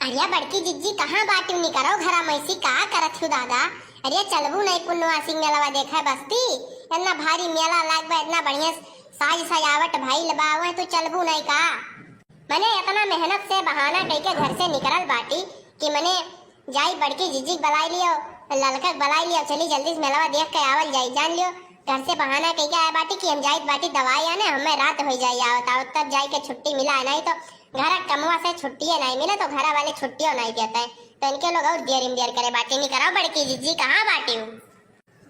अरे बड़की जिज्जी कहाँ बाटू नी करो घरा मैसी का करत हूँ दादा। अरे चलबू नहीं पुन्नवासी मेलावा देखा बस्ती इतना भारी मेला लाग बा, इतना बढ़िया साज सजावट भाई लबावे तो चलबू नहीं का। मने इतना मेहनत से बहाना कइके घर से निकलल बाटी कि मने जाई बड़की जिज्जी बलाई लियो, ललका बलाई लियो, चली जल्दी से मेलावा देख के आवल जाई। जान लियो घर से बहाना कइके आया बाटी कि हम जाई बाटी दवाई आने, हमें रात हो जाई आवत तब जाई के छुट्टी मिला नहीं तो घर कमवा से छुट्टी नहीं मिले तो घर वाले छुट्टियों नहीं देते हैं तो इनके लोग और देर करे बाटी नहीं कराओ। बड़की जिज्जी कहाँ बाटी हूँ?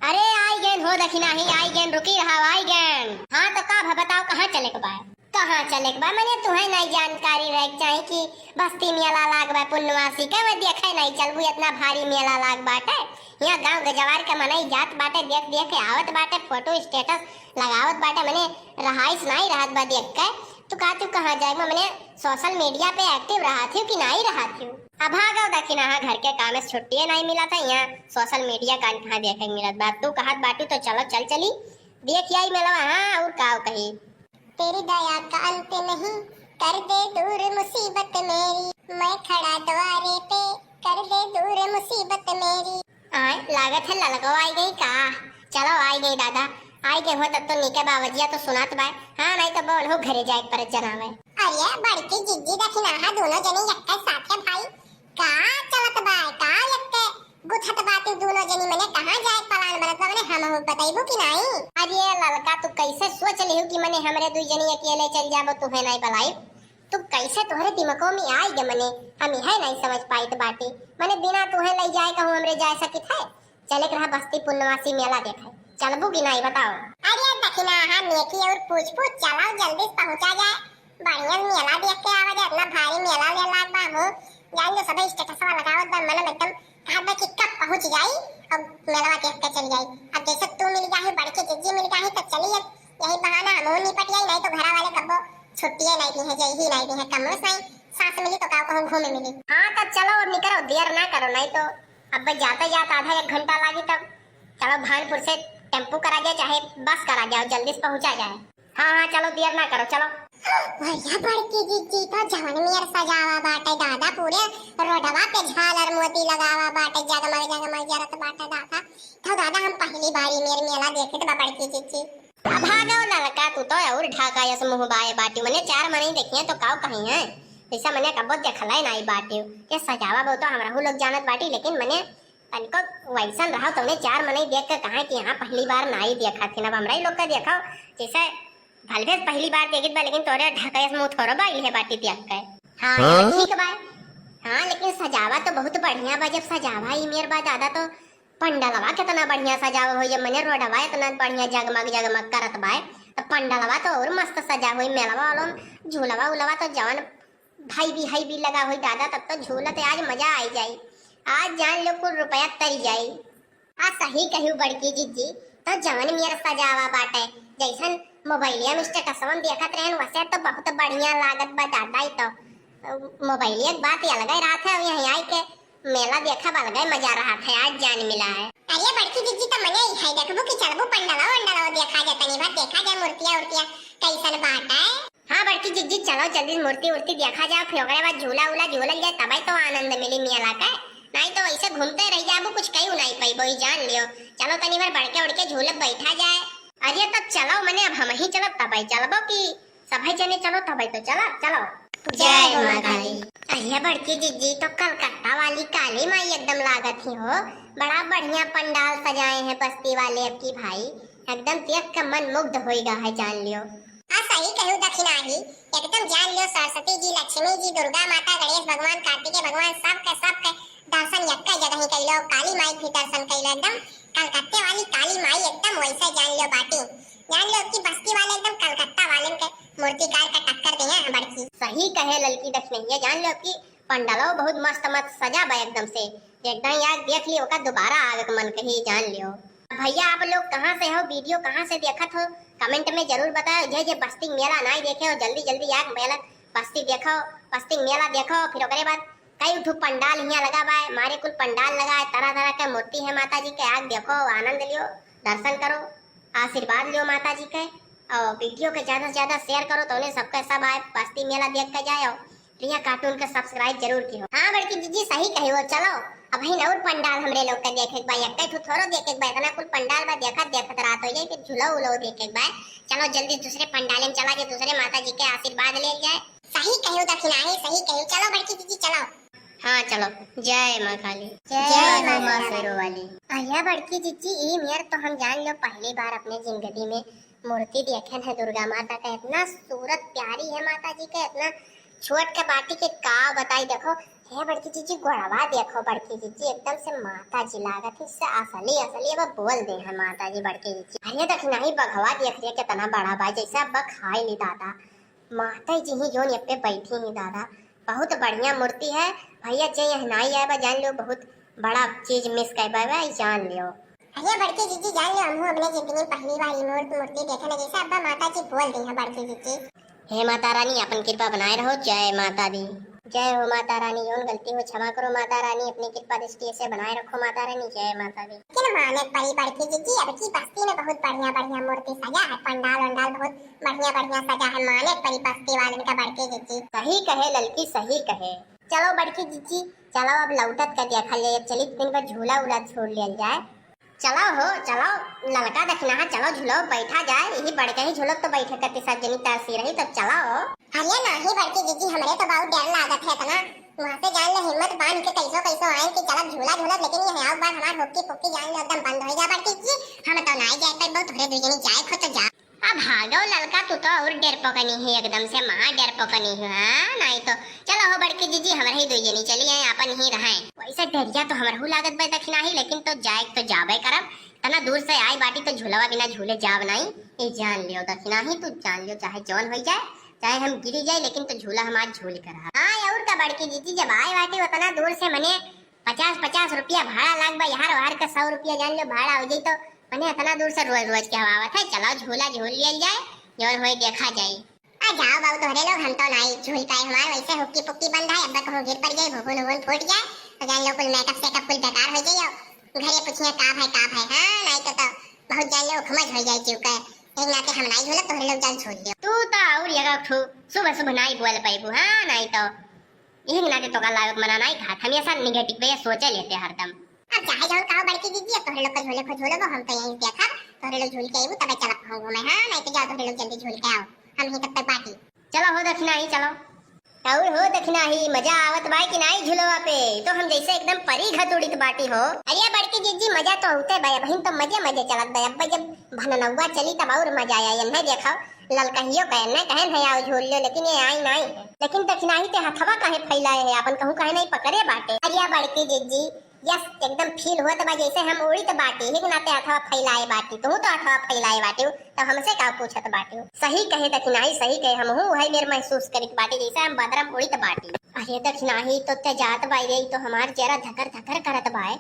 अरे आई गेन हो दखिना ही आई गेन रुकी रहा आई गेन। हाँ तो का बताओ कहाँ चले के बा? कहाँ चले के बा मैंने तुम्हें नहीं जानकारी रह चाहिए कि बस्ती मेला लाग बा पुन्नवासी का मैं देखे नहीं चलबू इतना भारी मेला लाग बाटे। यहाँ गांव गजवार के मनई जात बाटे देख देख के आवत बाटे, फोटो स्टेटस लगावत बाटे, मने रहाइश नहीं रहत बा देख के। तू कहाँ जाएगा? मैंने सोशल मीडिया पे एक्टिव रहा थी कि नहीं रहा थी? अब भागो दखिना घर के काम से छुट्टी नहीं मिला था, यहाँ सोशल मीडिया का कहाँ देखे मिलत बात। तू कहा बाटू तो चलो चल चली देख आई मेला। हाँ और का कही तेरी दया का अंत नहीं, कर दे दूर मुसीबत मेरी, मैं खड़ा द्वारे पे, कर दे दूर मुसीबत मेरी। आए लागत है ललगो आई गई का? चलो आई गई दादा आई गए हो तब तो निके बावजिया तो सुनात बा। हाँ नहीं तो बोल हो घरे जाए पर जनावे। अरे बड़की जिज्जी दखिना हा दोनों जनी यक्के साथ के भाई का चलत बा का यक्के गुथत बाती दोनों जनी मने कहां जाए पलान बनत बा मने हम बताइबो कि नहीं? अरे ललका तू कैसे सोच लिहु कि मने हमरे दुई जनी अकेले चल जाबो तू है नहीं बलाई? तू कैसे तोहरे दिमागो में आई गे मने हम है नहीं समझ पाई तो बाटी मने बिना तुहे ले जाए कहूं हमरे जा सकित है? चले के रहा बस्ती पुन्नवासी मेला देखे चलबू कि नहीं बताओ? अरे दखिना हम नेकी और पूछ चलाओ जल्दी पहुंचा जाए बढ़िया मेला देख के आवा जाए। इतना भारी मेला ले लाग बा हो जान जो सब स्टेटस वाला लगावत बा मन एकदम कहां कि कब पहुंच जाई अब मेला देख के चली जाई। अब जैसे तू मिल जाए बड़की जिज्जी मिल जाए तो चलिए यही बहाना हम निपट जाए नहीं तो घर वाले कब छुट्टियां नहीं दी है जई ही नहीं दी है कम नहीं सांस मिली तो का कहूं घूमे मिली। हां तब चलो और निकलो देर ना करो नहीं तो अब जाते जाते आधा एक घंटा लागी तब चलो भानपुर से टेम्पो करा जाए चाहे बस करा जाओ जल्दी से पहुंचा जाए। हाँ चलो देर ना करो चलो। भैया बड़की जिज्जी तो जवन मेर सजावा बाटे दादा पूरे रोडवा पे झालर मोती लगावा बाटे जगमग जरत बाटे दादा। तो दादा हम पहली बारी मेर मेला देखे तो बड़की जिज्जी अब भागो ललका तू तो और ढाका यस मुंह बाए बाटी मने चार मने देखिए तो काऊ कहीं है ऐसा मने कबो देखला नहीं बाटी ये सजावा बहु तो हमरा लोग जानत बाटी लेकिन मने तनको वैसा रहा तुमने चार मने देख के कहा कि यहाँ पहली बार नहीं देखा थी ना हमरा लोग का देखा जैसे भलभेज पहली बार देखित बा लेकिन तोरे ढकायस मुंह थोड़ा बाइल है बाटी देख के। हां ठीक बा। हां लेकिन सजावा तो बहुत बढ़िया बा जब सजावा ही मेर बा दादा तो पंडालवा कितना बढ़िया सजावा होई मने रोडवा इतना बढ़िया जगमग करत बा तो पंडालवा तो और मस्त सजा होई मेलवा वालों झूलवा उलवा तो जवन भाई भी लगा होई दादा तब तो झूलत आज मजा आई जाई। आज जान लो कुल रुपया तरी जाई। आ सही कहू बड़की जिज्जी तो जवन मेर सजावा बाटे जैसन मोबाइलिया में स्टेटसवन देखत रहन वैसे तो बहुत बढ़िया लागत बा दादा। ही तो मोबाइलिया की बात अलग ही रात है यहीं आई के मेला देखा अलग ही मजा रहा था आज जान मिला है। अरे बड़की जिज्जी तो मने ही है देखबो कि चलबो पंडाला देखा जाए तनी बार देखा जाए मूर्तियां कैसन बाटा है। हां बड़की जिज्जी चलो जल्दी मूर्ति देखा जाए फिर ओकरे बाद झूला झूलल जाए तब तो आनंद मिली मेला का नहीं तो ऐसे घूमते रह जाबो कुछ कहीं नहीं पाइबो ही जान लियो। चलो तनी बार बढ़के उड़ के झूले बैठा जाए। अरे तब चलो मने अब हम ही चलो तब चलबो कि सभी जने चलो तब तो चलो जय माता दी। अरे बड़की जिज्जी तो कलकत्ता वाली काली माई एकदम लागत ही हो बड़ा बढ़िया पंडाल सजाए हैं बस्ती वाले अब की भाई एकदम देख के मन मुग्ध होएगा है जान लियो। हां सही कहू दक्षिणा ही एकदम जान लियो सरस्वती जी लक्ष्मी जी दुर्गा माता गणेश भगवान कार्तिकेय भगवान सबके दर्शन यक्का जगह ही कइलो काली माई भी दर्शन कइलो एकदम कलकत्ते वाली काली माई एकदम वैसा जान लो बाटी जान लो कि बस्ती वाले एकदम कलकत्ता वाले के मूर्तिकार का टक्कर दे हैं बड़की। सही कहे ललकी दक्षिणा जान लो कि पंडालो बहुत मस्त सजा बा एकदम से एकदम यार देख लियो का दोबारा आवे के मन कही जान लियो। भैया आप लोग कहां से हो वीडियो कहां से देखत हो कमेंट में जरूर बताओ। जे बस्ती मेला नहीं देखे हो जल्दी आग मेला बस्ती देखो बस्ती मेला देखो फिर ओकरे बाद कई उठू पंडाल यहाँ लगा बा मारे कुल पंडाल लगा है तरह के मूर्ति है माता जी के आग देखो आनंद लियो दर्शन करो आशीर्वाद लियो माता जी के और वीडियो के ज्यादा से ज्यादा शेयर करो तो उन्हें सबके सब आए बस्ती मेला देख के जाओ। प्रिया कार्टून का सब्सक्राइब जरूर कियो। हाँ बड़की जीजी सही कही हो। चलो अब ही और पंडाल हमरे लोग का देखे के भाई एक थोड़ो देखे के भाई इतना कुल पंडाल बा देखत रात हो जाए फिर झूला उलो देखे के भाई। चलो जल्दी दूसरे पंडाल में चला के दूसरे माता जी के आशीर्वाद ले जाए। सही कहो दक्षिणाही सही कहो। चलो बड़की जीजी चलो। हाँ चलो। जय माँ काली जय माँ शेरों वाली। अया बड़की जीजी ई मेयर तो हम जान लो पहली बार अपने जिंदगी में मूर्ति देखे है दुर्गा माता का। इतना सूरत प्यारी है माता जी का। इतना छोट के बाटी के का बताई देखो है बड़की जीजी गोड़वा देखो बड़की जीजी एकदम से माता जी लागत है इससे असली असली अब बोल दे है माता जी बड़की जीजी। अरे दक्षिणाही बघवा देख रही है कितना बड़ा बा जैसे अब खाई ली दादा माता जी ही जो पे बैठी नहीं दादा बहुत बढ़िया मूर्ति है भैया चाहिए नहीं आए जान लो बहुत बड़ा चीज मिस कर पाए जान लियो। अरे बड़की जीजी जान लो हम अपने जिंदगी में पहली बार मूर्ति देखे ना जैसे अब माता जी बोल दी है बड़की जीजी। हे माता रानी अपन कृपा बनाए रहो। जय माता दी। जय हो माता रानी योन गलती हो क्षमा करो माता रानी अपनी कृपा दृष्टि से बनाए रखो माता रानी। जय माता दी। किन माने बड़ी बड़की जीजी अब की बस्ती में बहुत बढ़िया बढ़िया मूर्ति सजा है पंडाल वंडाल बहुत बढ़िया बढ़िया सजा है माने बड़ी बस्ती वाले का बड़की जीजी। सही कहे ललकी सही कहे। चलो बड़की जीजी चलो अब लौटत का देखा ले चली दिन पर झूला उला छोड़ लिया जाए। चलो हो चलो ललका दक्षिणा चलो झूलो बैठा जाए यही बढ़ ही झूलो तो बैठे करती सब जनी तरसी रही तब चलो। अरे नहीं बड़की जीजी हमरे तो बहुत डर लागत है इतना वहां से जान लो हिम्मत बांध के कैसो आए कि चलो झूला झूला लेकिन ये है बार हमार होकी फोकी जान लो एकदम बंद हो जा बड़की जी हम तो नहीं जाए पर बहुत थोड़े दुजनी जाए खो तो जा। अब भागो ललका तू तो और डर पकनी है एकदम से मां डर पकनी है। हां नहीं तो चलो हो बड़की जीजी हमरे ही दुजनी चली आए अपन ही रहे वैसे डरिया तो हमरहु लागत बे दक्षिणा ही लेकिन तो जाए तो जाबे करब तना दूर से आई बाटी तो झूलवा बिना झूले जाब नहीं ये जान लियो दक्षिणा ही तू जान लियो चाहे जौन हो जाए चाहे हम गिरी जाए लेकिन तो झूला हमार झूल कर। हाँ और का बड़की जीजी जब आए बाटी उतना दूर से मने 50-50 रुपया भाड़ा लाग बा यार वार का 100 रुपया जान लो भाड़ा हो जाई तो मने इतना दूर से रोज रोज के हवावत है। चलो झूला झूल लिया जाए जौन होए देखा जाए। आ जाओ बाबू तोहरे लोग हम तो नहीं झूल पाए हमार वैसे हुक्की पुक्की बंद है अब कहूं गिर पड़ जाए भूगुन भूगुन फूट जाए तो जान लो कुल मेकअप सेटअप कुल बेकार हो जाए घरे पूछिए का है। हां नहीं तो बहुत जान लो खमज हो जाए जीव का एक नाते हम नहीं झूला तोहरे लोग जान छोड़ दियो तू तो और ये ठू सुबह सुबह नहीं बोल पाइबू। हां नहीं तो एक नाते तो का लायक मना नहीं खा हमेशा नेगेटिव पे सोचे लेते हरदम। अब चाहे जाओ कहो बड़की जीजी तोहरे लोग का झूले को झूलो हम तो यहीं देखा तोहरे लोग झूल के आइबू तब चल पाऊंगा मैं। हां नहीं तो जाओ तोहरे लोग जल्दी झूल के आओ हम ही तब तक बाकी। चलो हो दक्षिणा ही चलो और हो दक्षिणा ही मजा आवत भाई कि नहीं झूलवा पे तो हम जैसे एकदम परी घतुड़ित बाटी हो। अरे बड़की जीजी मजा तो होते भाई बहन तो मजे चलत भाई अब जब भननौवा चली तब और मजा आया ये नहीं देखा ललकहियो कहन है आओ झूल लो लेकिन ये आई नहीं है लेकिन दक्षिणा ही ते हथवा काहे फैलाए है अपन कहूं काहे नहीं पकड़े बाटे। अरे बड़की जीजी यस एकदम फील हुआ तो जैसे हम उड़ी तो बाटी ही नाते हथवा फैलाए बाटी तू तो हथवा फैलाए बाटी तो हमसे का पूछत बाटी। सही कहे दक्षिणाही सही कहे हम हूं है मेरे महसूस करी बाटी जैसे हम बदरम उड़ी तो बाटी। अरे दक्षिणाही तो ते जात बाई रे तो हमार जरा धकर करत बाए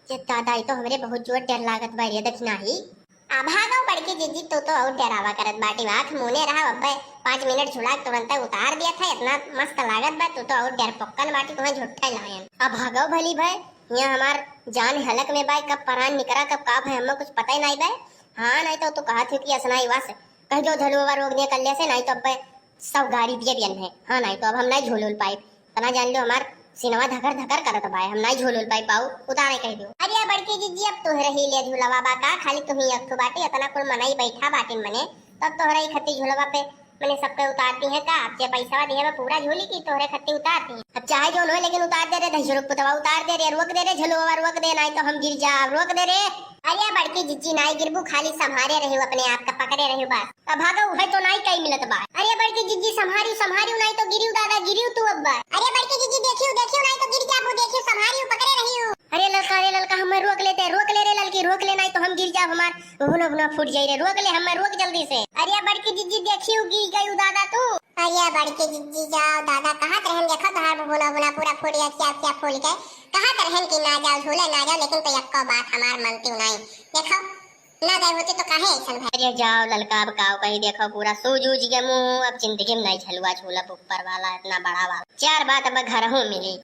जे दादा तो हमरे बहुत जोर डर लागत बाई रे दक्षिणाही। आ भागो बड़की जीजी तो और डरावा करत बाटी आंख मुने रहा अब्बे 5 मिनट झुला तुरंत उतार दिया था इतना मस्त लागत बा तू तो और डर पक्कन बाटी तुम्हें झुट्ठा लायन। अब भागो भली भाई यहाँ हमार जान हलक में बाई कब परान निकरा कब का भाई हमें कुछ पता ही नहीं बाई। हाँ नहीं तो तू कहा थी कि असनाई वास कह जो झलुआ रोकने कर ले से नहीं तो अब सब गाड़ी दिए बियन है। हाँ नहीं तो अब हम नहीं झूलूल पाई तना जान लो हमार सिनवा धकर करत बाई हम नहीं झूलूल पाई पाऊ उतारे कह दियो। अरे बड़की जीजी अब तोहरे ही ले झूलवा बा का खाली तुम ही अखु बाटी इतना कुल मनाई बैठा बाटी मने तब तोहरे ही खत्ती झूलवा पे मैंने सबके उतारती है का आपसे पैसा दिए मैं पूरा झूली की तोहरे खत्ती उतारती है। अब चाहे जो हो लेकिन उतार दे रे धजुरुक पुतवा उतार दे रे रोक दे रे झलुआ रोक दे नहीं तो हम गिर जा रोक दे रे। अरे बड़की जीजी नहीं गिरबू खाली संभारे रही अपने आप का पकड़े रही बस अब भागो है तो नहीं कहीं मिलत बा। अरे बड़की जीजी संभारियो नहीं तो गिरियो दादा गिरियो तू अब। अरे बड़की जीजी देखियो नहीं तो गिर जाबू देखियो संभारियो पकड़े रहियो। अरे ललका हम रोक ले रे ललकी रोक ले नहीं तो हम गिर जा हमार भुना फूट जाई रे रोक ले हम रोक जल्दी से। अरे बड़की जीजी देखियो गिर गई दादा तू। अरे बड़की जीजी जाओ दादा कहां रहन देखो तोहार भुना पूरा फूट गया क्या फूल के कहां रहन कि ना जाओ झूले ना जाओ लेकिन तो एक बात हमार मनती नहीं देखो ना गए होते तो काहे ऐसन भाई। अरे जाओ ललका अब काओ कहीं देखो पूरा सूझ के मुंह अब जिंदगी में नहीं झलुआ झूला ऊपर वाला इतना बड़ा वाला 4 बात अब घर हूं मिली।